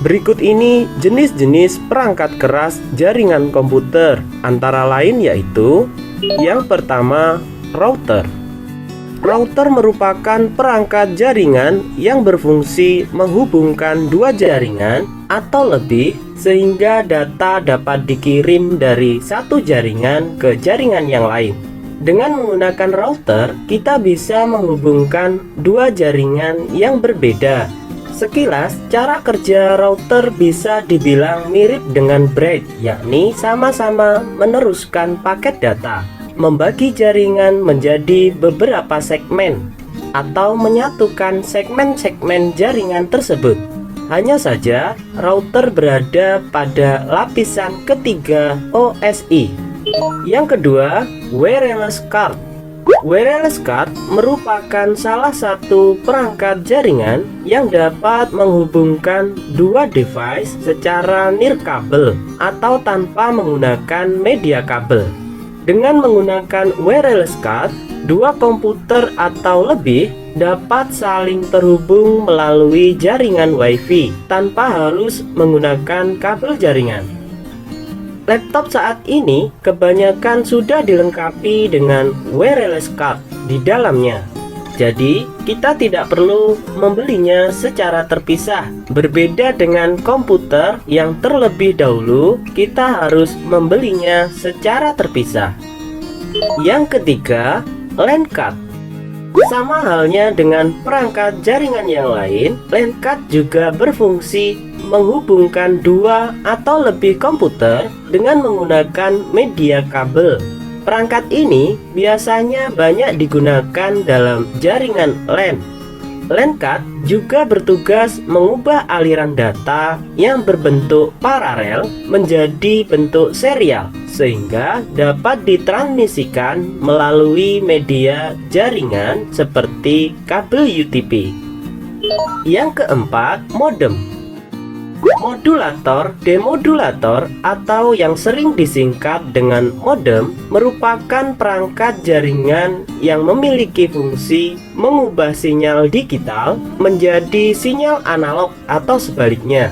Berikut ini jenis-jenis perangkat keras jaringan komputer, antara lain yaitu: yang pertama, router. Router merupakan perangkat jaringan yang berfungsi menghubungkan dua jaringan atau lebih sehingga data dapat dikirim dari satu jaringan ke jaringan yang lain. Dengan menggunakan router, kita bisa menghubungkan dua jaringan yang berbeda. Sekilas, cara kerja router bisa dibilang mirip dengan braid, yakni sama-sama meneruskan paket data, membagi jaringan menjadi beberapa segmen, atau menyatukan segmen-segmen jaringan tersebut. Hanya saja, router berada pada lapisan ketiga OSI. Yang kedua, wireless card. Wireless card merupakan salah satu perangkat jaringan yang dapat menghubungkan dua device secara nirkabel atau tanpa menggunakan media kabel. Dengan menggunakan wireless card, dua komputer atau lebih dapat saling terhubung melalui jaringan WiFi tanpa harus menggunakan kabel jaringan. Laptop saat ini kebanyakan sudah dilengkapi dengan wireless card di dalamnya. Jadi, kita tidak perlu membelinya secara terpisah. Berbeda dengan komputer yang terlebih dahulu, kita harus membelinya secara terpisah. Yang ketiga, LAN card. Sama halnya dengan perangkat jaringan yang lain, LAN card juga berfungsi menghubungkan dua atau lebih komputer dengan menggunakan media kabel. Perangkat ini biasanya banyak digunakan dalam jaringan LAN. LAN card juga bertugas mengubah aliran data yang berbentuk paralel menjadi bentuk serial, sehingga dapat ditransmisikan melalui media jaringan seperti kabel UTP. Yang keempat, modem. Modulator, demodulator, atau yang sering disingkat dengan modem, merupakan perangkat jaringan yang memiliki fungsi mengubah sinyal digital menjadi sinyal analog atau sebaliknya.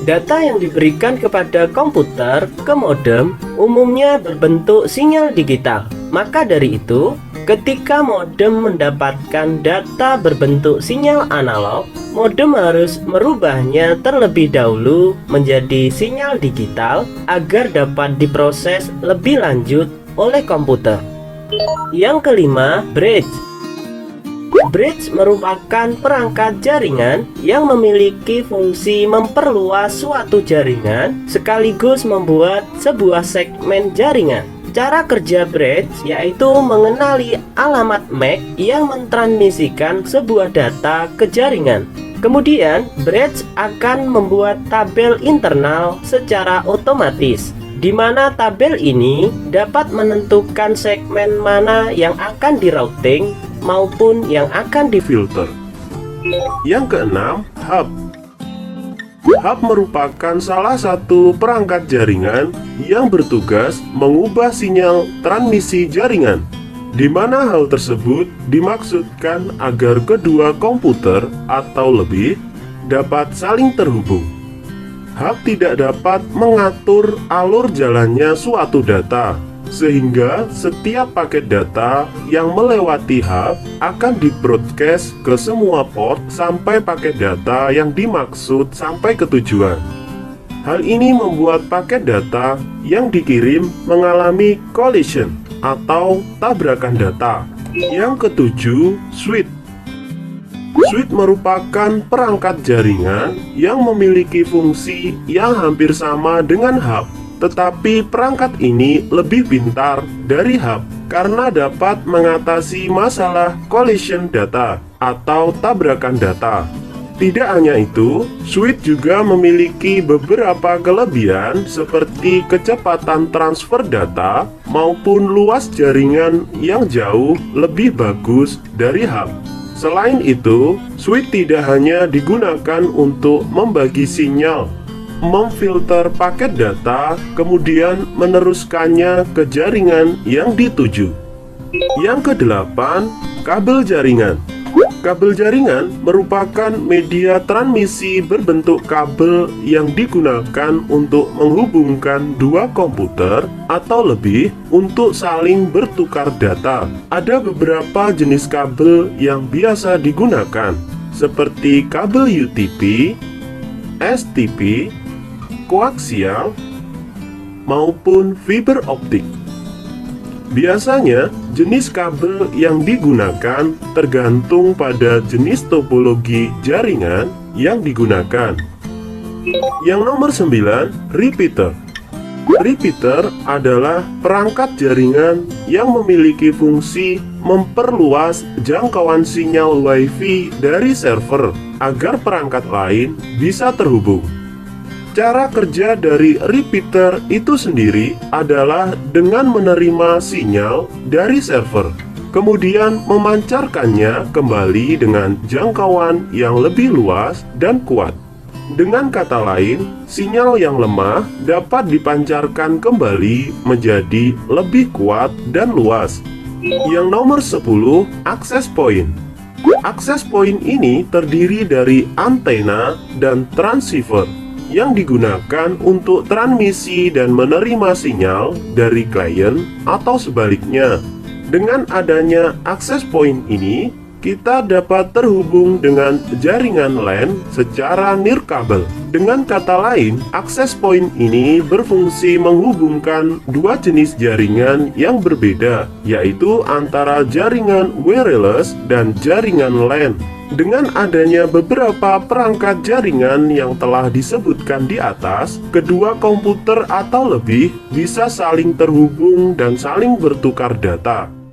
Data yang diberikan kepada komputer ke modem umumnya berbentuk sinyal digital. Maka dari itu, ketika modem mendapatkan data berbentuk sinyal analog, modem harus merubahnya terlebih dahulu menjadi sinyal digital agar dapat diproses lebih lanjut oleh komputer. Yang kelima, bridge. Bridge merupakan perangkat jaringan yang memiliki fungsi memperluas suatu jaringan sekaligus membuat sebuah segmen jaringan. Cara kerja bridge yaitu mengenali alamat MAC yang mentransmisikan sebuah data ke jaringan. Kemudian, bridge akan membuat tabel internal secara otomatis, di mana tabel ini dapat menentukan segmen mana yang akan di-routing maupun yang akan difilter. Yang keenam, hub. Hub merupakan salah satu perangkat jaringan yang bertugas mengubah sinyal transmisi jaringan, di mana hal tersebut dimaksudkan agar kedua komputer atau lebih dapat saling terhubung. Hub tidak dapat mengatur alur jalannya suatu data, sehingga setiap paket data yang melewati hub akan di-broadcast ke semua port sampai paket data yang dimaksud sampai ke tujuan. Hal ini membuat paket data yang dikirim mengalami collision atau tabrakan data. Yang ketujuh, switch. Switch merupakan perangkat jaringan yang memiliki fungsi yang hampir sama dengan hub. Tetapi perangkat ini lebih pintar dari hub karena dapat mengatasi masalah collision data atau tabrakan data. Tidak hanya itu, switch juga memiliki beberapa kelebihan seperti kecepatan transfer data maupun luas jaringan yang jauh lebih bagus dari hub. Selain itu, switch tidak hanya digunakan untuk membagi sinyal, memfilter paket data, kemudian meneruskannya ke jaringan yang dituju. Yang kedelapan, kabel jaringan. Kabel jaringan merupakan media transmisi berbentuk kabel yang digunakan untuk menghubungkan dua komputer atau lebih untuk saling bertukar data. Ada beberapa jenis kabel yang biasa digunakan, seperti kabel UTP, STP, koaksial, maupun fiber optik. Biasanya, jenis kabel yang digunakan tergantung pada jenis topologi jaringan yang digunakan. Yang nomor 9, repeater. Repeater adalah perangkat jaringan yang memiliki fungsi memperluas jangkauan sinyal Wi-Fi dari server agar perangkat lain bisa terhubung. Cara kerja dari repeater itu sendiri adalah dengan menerima sinyal dari server, kemudian memancarkannya kembali dengan jangkauan yang lebih luas dan kuat. Dengan kata lain, sinyal yang lemah dapat dipancarkan kembali menjadi lebih kuat dan luas. Yang nomor 10, access point. Access point ini terdiri dari antena dan transceiver yang digunakan untuk transmisi dan menerima sinyal dari klien atau sebaliknya. Dengan adanya access point ini, kita dapat terhubung dengan jaringan LAN secara nirkabel. Dengan kata lain, access point ini berfungsi menghubungkan dua jenis jaringan yang berbeda, yaitu antara jaringan wireless dan jaringan LAN. Dengan adanya beberapa perangkat jaringan yang telah disebutkan di atas, kedua komputer atau lebih bisa saling terhubung dan saling bertukar data.